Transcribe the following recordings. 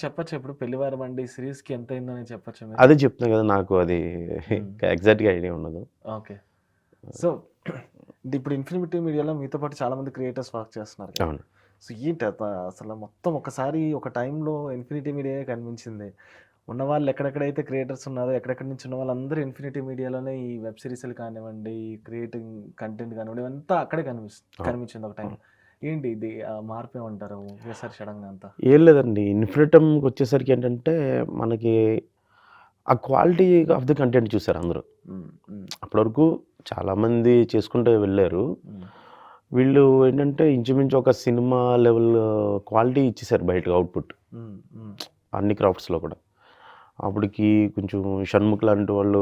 చెప్పొచ్చా ఇప్పుడు 'పెళ్లివారి బండి' సీరీస్‌కి ఎంతయిందని చెప్పొచ్చా మీరు? అదే చెప్తున్నా కదా! నాకు అది హ్మ్. ఎగ్జాక్ట్‌గా ఐడియా ఉండదు. ఓకే. సో, ఇప్పుడు ఇన్ఫినిటీ మీడియాలో మీతో పాటు చాలామంది క్రియేటర్స్ వర్క్ చేస్తున్నారు కదా! అవును. సో, ఏంటి అసలు మొత్తం ఒకసారి ఒక టైంలో ఇన్ఫినిటీ మీడియాయే కనిపించింది. ఉన్నవాళ్ళు ఎక్కడెక్కడైతే క్రియేటర్స్ ఉన్నారో, ఎక్కడెక్కడి నుంచి ఉన్న వాళ్ళందరూ ఇన్ఫినిటీ మీడియాలోనే ఈ వెబ్ సీరీస్‌లు కానివ్వండి, ఈ క్రియేటింగ్ కంటెంట్ కానివ్వండి, ఇవంతా అక్కడే అవును. కనిపించింది ఒక టైం. అవును. ఏంటి ఇది మార్పు ఏమంటారు? ఒకేసారి సడెన్‌గా అంతా? ఏం లేదండి. ఇన్ఫినిటమ్‌కొచ్చేసరికి ఏంటంటే, మనకి ఆ క్వాలిటీ ఆఫ్ ది కంటెంట్ చూసారు అందరూ. హ్మ్. హ్మ్. అప్పటి వరకు చాలామంది చేసుకుంటూ వెళ్ళారు. హ్మ్. వీళ్ళు ఏంటంటే, ఇంచుమించు ఒక సినిమా లెవెల్ క్వాలిటీ ఇచ్చేసారు బయటకి అవుట్‌పుట్. హ్మ్. హ్మ్. అన్ని క్రాఫ్ట్స్‌లో కూడా. అప్పటికి కొంచెం 'షణ్ముఖ్' లాంటి వాళ్ళు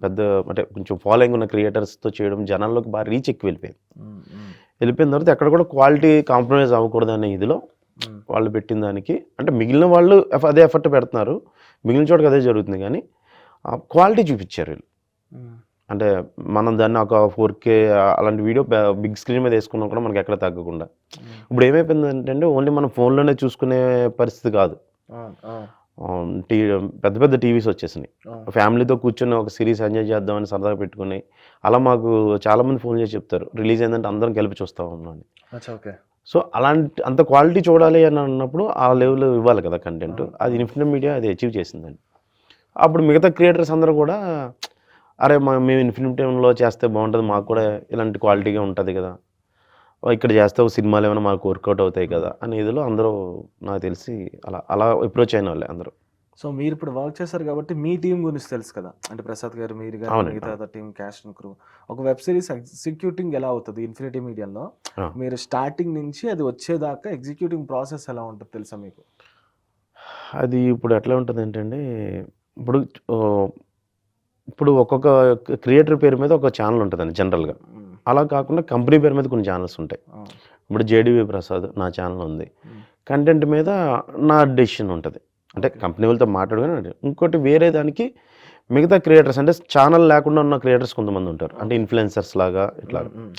పెద్ద అంటే కొంచెం ఫాలోయింగ్ ఉన్న క్రియేటర్స్‌తో చేయడం జనాల్లోకి బాగా రీచ్ ఎక్కువ వెళ్ళిపోయింది. హ్మ్. హ్మ్. వెళ్ళిపోయిన తర్వాత ఎక్కడ కూడా క్వాలిటీ కాంప్రమైజ్ అవ్వకూడదనే ఇదిలో హ్మ్. వాళ్ళు పెట్టిన దానికి అంటే మిగిలిన వాళ్ళు అదే ఎఫర్ట్ పెడుతున్నారు. మిగిలిన చోటకి అదే జరుగుతుంది గానీ, క్వాలిటీ చూపిచ్చారు వీళ్ళు. హ్మ్. అంటే మనం దాన్ని ఒక 4K అలాంటి వీడియో బిగ్ స్క్రీన్ మీద యేసుకున్నా కూడా మనకెక్కడ తగ్గకుండా. హ్మ్. ఇప్పుడు ఏమైపోయిందంటే ఓన్లీ మనం ఫోన్‌లోనే చూసుకునే పరిస్థితి కాదు. అవును. అవును. టీ పెద్ద పెద్ద టీవీస్ వచ్చేసినాయి. అవును. ఫ్యామిలీతో కూర్చొని ఒక సీరీస్ ఎంజాయ్ చేద్దామని సరదాగా పెట్టుకొని, అలా మాకు చాలామంది ఫోన్ చేసి చెప్తారు. రిలీజ్ అయిందంటే అందరం కలిపి చూస్తామమ్మా అని. అచ్చా! ఓకే. సో, అంత క్వాలిటీ చూడాలి అని అన్నప్పుడు ఆ లెవెల్ ఇవ్వాలి కదా కంటెంట్. అవును. అది అవును. ఇన్ఫినిట్ మీడియా అది అచీవ్ చేసిందండి. అప్పుడు మిగతా క్రియేటర్స్ అందరూ కూడా అరే! మేము ఇన్ఫినిటీలో చేస్తే బావుంటది. మాకు కూడా ఇలాంటి క్వాలిటీగా ఉంటది కదా! ఇక్కడ చేస్తే ఒక సినిమాలేమైనా మాకు వర్కౌట్ అవుతాయి హ్మ్. కదా! అనే ఇదిలో అందరూ నాకు తెలిసి అలా అలా అప్రోచ్ అయిన వాళ్ళే అందరూ. సో, మీరిప్పుడు వర్క్ చేశారు కాబట్టి మీ టీమ్ గురించి తెలుసు కదా! అంటే ప్రసాద్ గారు, మీరు గాని, అవునండి. మిగతా అవును. Team caste and crew. ఒక వెబ్ సీరీస్ ఎగ్జిక్యూటింగ్ ఎలా అవుతది ఇన్ఫినిటీ మీడియాలో? ఆ! మీరు స్టార్టింగ్ నుంచి అది వచ్చేదాకా ఎగ్జిక్యూటింగ్ ప్రాసెస్ ఎలా ఉంటది తెలుసా మీకు? అది ఇప్పుడు ఎట్లా ఉంటదంటే అండి, ఇప్పుడు ఆహ్, ఇప్పుడు ఒక్కొక్క క్రియేటర్ పేరు మీద ఒక ఛానెల్ ఉంటదండి జనరల్‌గా. హ్మ్. అలా కాకుండా కంపెనీ పేరు మీద కొన్ని ఛానెల్స్ ఉంటాయి. అవును. ఇప్పుడు 'జేడీవీ ప్రసాద్' నా ఛానెల్ ఉంది. హ్మ్. కంటెంట్ మీద నా డెసిషన్ ఉంటది. అంటే ఓకే. కంపెనీ వాళ్ళతో మాట్లాడుకొని ఇంకోటి వేరే దానికి మిగతా క్రియేటర్స్ అంటే ఛానెల్ లేకుండా ఉన్న క్రియేటర్స్ కొంతమంది ఉంటారు. అంటే ఓకే. ఇన్‌ఫ్లుయెన్సర్స్ లాగా హ్మ్. ఇట్లాగా. హ్మ్.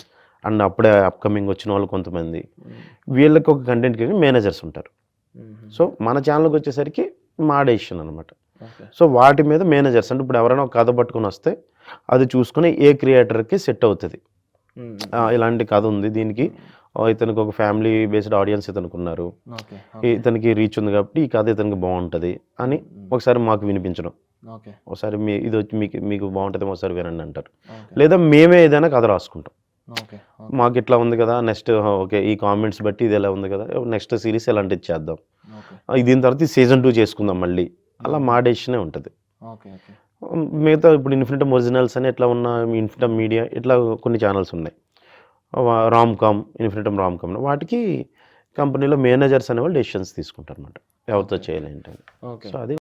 అండ్ అప్పుడే అప్‌కమింగ్ వచ్చిన వాళ్ళు కొంతమంది. హ్మ్. వీళ్ళకి ఒక కంటెంట్‌కి మేనేజర్స్ ఉంటారు. సో, హుహుహు. మన ఛానెల్‌కొచ్చేసరికి మా డెసిషన్ అనమాట. ఓకే. సో, వాటి మీద మేనేజర్స్ అంటే ఇప్పుడు ఎవరైనా ఒక కథ పట్టుకొనొస్తే, అది చూసుకొని ఏ క్రియేటర్‌కి సెట్ అవుతది. హ్మ్. హ్మ్. ఇలాంటి కథ ఉంది దీనికి హ్మ్. ఇతనికి ఒక ఫ్యామిలీ బేస్డ్ ఆడియన్స్ ఇతనుకున్నారు. ఓకే. ఓకే. ఇతనికి రీచ్ ఉంది కాబట్టి ఈ కథ ఇతనికి బావుంటది అని హ్మ్. హ్మ్. ఒకసారి మాకు వినిపించడం. ఓకే. ఒకసారి ఇదొచ్చి మీకు మీకు బావుంటదేమో ఒకసారి వినండి అంటారు. ఓకే. లేదా మేమే ఏదైనా కథ రాసుకుంటాం. ఓకే. ఓకే. మాకిట్లా ఉంది కదా! Next okay. ఈ కామెంట్స్ బట్టి ఇది ఇలా ఉంది కదా! నెక్స్ట్ సీరీస్ ఇలాంటిది చేద్దాం. ఓకే. దీని తర్వాత ఈ సీజన్ 2 చేసుకుందాం మళ్ళీ. అలా హుహు. మా డెసిషనే ఉంటది. ఓకే. ఓకే. మిగతా ఇప్పుడు ఇన్ఫినిటమ్ ఒరిజినల్స్ అని ఇట్లా ఉన్న ఇన్ఫినిటమ్ మీడియా ఇట్లా కొన్ని ఛానెల్స్ ఉన్నాయి. రామ్ కామ్, ఇన్ఫినిటమ్ రామ్ కామ్ వాటికి కంపెనీలో మేనేజర్స్ అనేవాళ్ళు డెసిషన్స్ తీసుకుంటారనమాట. ఎవరితో ఓకే. ఓకే. చేయాలి ఏంటని. ఓకే. సో, అది